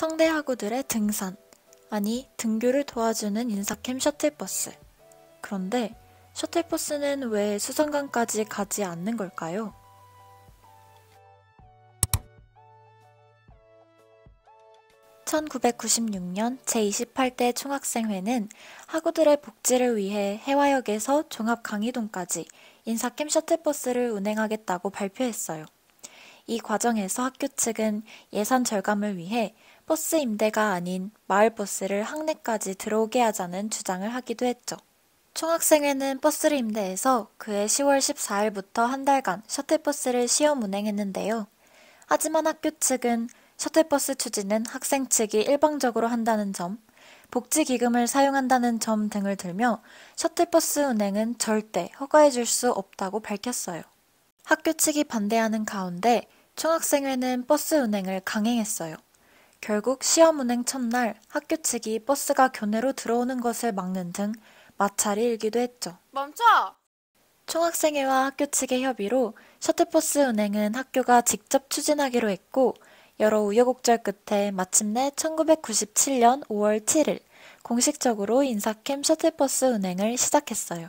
성대 학우들의 등산, 아니 등교를 도와주는 인사캠 셔틀버스. 그런데 셔틀버스는 왜 수성관까지 가지 않는 걸까요? (1996년) 제28대 총학생회는 학우들의 복지를 위해 해화역에서 종합강의동까지 인사캠 셔틀버스를 운행하겠다고 발표했어요. 이 과정에서 학교 측은 예산 절감을 위해 버스 임대가 아닌 마을버스를 학내까지 들어오게 하자는 주장을 하기도 했죠. 총학생회는 버스를 임대해서 그해 10월 14일부터 한 달간 셔틀버스를 시험 운행했는데요. 하지만 학교 측은 셔틀버스 추진은 학생 측이 일방적으로 한다는 점, 복지기금을 사용한다는 점 등을 들며 셔틀버스 운행은 절대 허가해줄 수 없다고 밝혔어요. 학교 측이 반대하는 가운데 총학생회는 버스 운행을 강행했어요. 결국 시험 운행 첫날 학교 측이 버스가 교내로 들어오는 것을 막는 등 마찰이 일기도 했죠. 멈춰! 총학생회와 학교 측의 협의로 셔틀버스 운행은 학교가 직접 추진하기로 했고 여러 우여곡절 끝에 마침내 1997년 5월 7일 공식적으로 인사캠 셔틀버스 운행을 시작했어요.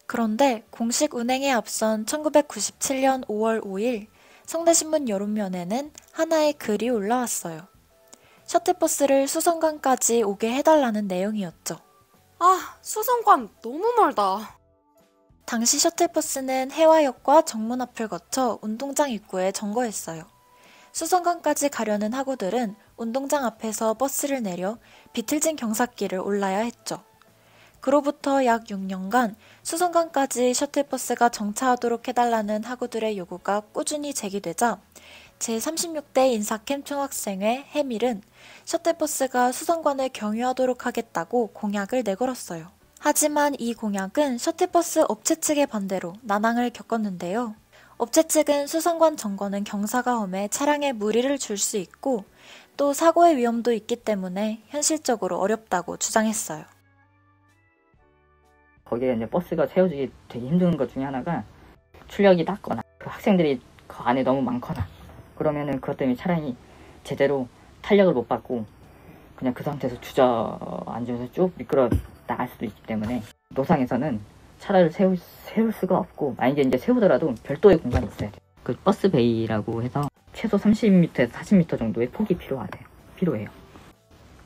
그런데 공식 운행에 앞선 1997년 5월 5일 성대신문 여론면에는 하나의 글이 올라왔어요. 셔틀버스를 수성관까지 오게 해달라는 내용이었죠. 수성관 너무 멀다. 당시 셔틀버스는 해화역과 정문 앞을 거쳐 운동장 입구에 정거했어요. 수성관까지 가려는 학우들은 운동장 앞에서 버스를 내려 비틀진 경사길을 올라야 했죠. 그로부터 약 6년간 수성관까지 셔틀버스가 정차하도록 해달라는 학우들의 요구가 꾸준히 제기되자 제36대 인사캠 총학생회 해밀은 셔틀버스가 수성관을 경유하도록 하겠다고 공약을 내걸었어요. 하지만 이 공약은 셔틀버스 업체 측의 반대로 난항을 겪었는데요. 업체 측은 수성관 정거는 경사가 험해 차량에 무리를 줄 수 있고 또 사고의 위험도 있기 때문에 현실적으로 어렵다고 주장했어요. 거기에 이제 버스가 세워지기 되게 힘든 것 중에 하나가 출력이 낮거나 그 학생들이 그 안에 너무 많거나 그러면은 그것 때문에 차량이 제대로 탄력을 못 받고 그냥 그 상태에서 주저앉으면서 쭉 미끄러 나갈 수도 있기 때문에 노상에서는 차를 세울 수가 없고 만약에 이제 세우더라도 별도의 공간이 있어야 돼요. 그 버스 베이라고 해서 최소 30m에서 40m 정도의 폭이 필요해요.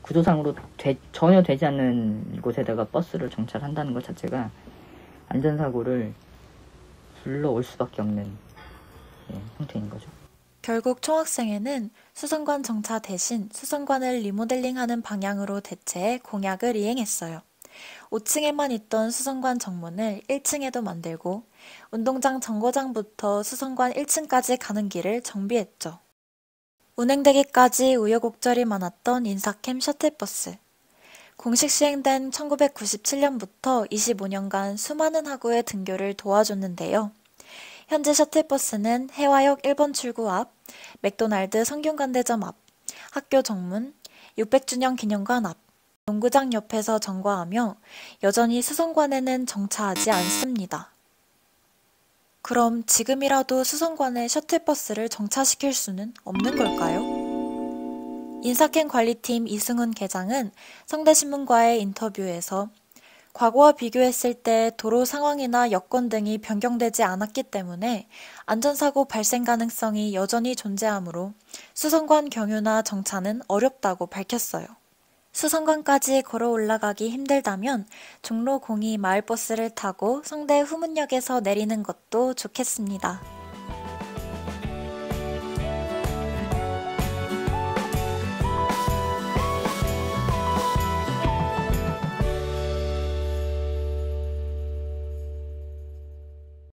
구조상으로 전혀 되지 않는 곳에다가 버스를 정차한다는 것 자체가 안전사고를 불러올 수밖에 없는 형태인 거죠. 결국 총학생회는 수성관 정차 대신 수성관을 리모델링하는 방향으로 대체해 공약을 이행했어요. 5층에만 있던 수성관 정문을 1층에도 만들고 운동장 정거장부터 수성관 1층까지 가는 길을 정비했죠. 운행되기까지 우여곡절이 많았던 인사캠 셔틀버스. 공식 시행된 1997년부터 25년간 수많은 학우의 등교를 도와줬는데요. 현재 셔틀버스는 해화역 1번 출구 앞, 맥도날드 성균관대점 앞, 학교 정문, 600주년 기념관 앞, 농구장 옆에서 정거하며 여전히 수성관에는 정차하지 않습니다. 그럼 지금이라도 수성관에 셔틀버스를 정차시킬 수는 없는 걸까요? 인사캠 관리팀 이승훈 계장은 성대신문과의 인터뷰에서 과거와 비교했을 때 도로 상황이나 여건 등이 변경되지 않았기 때문에 안전사고 발생 가능성이 여전히 존재하므로 수성관 경유나 정차는 어렵다고 밝혔어요. 수성관까지 걸어 올라가기 힘들다면 종로 02 마을버스를 타고 성대 후문역에서 내리는 것도 좋겠습니다.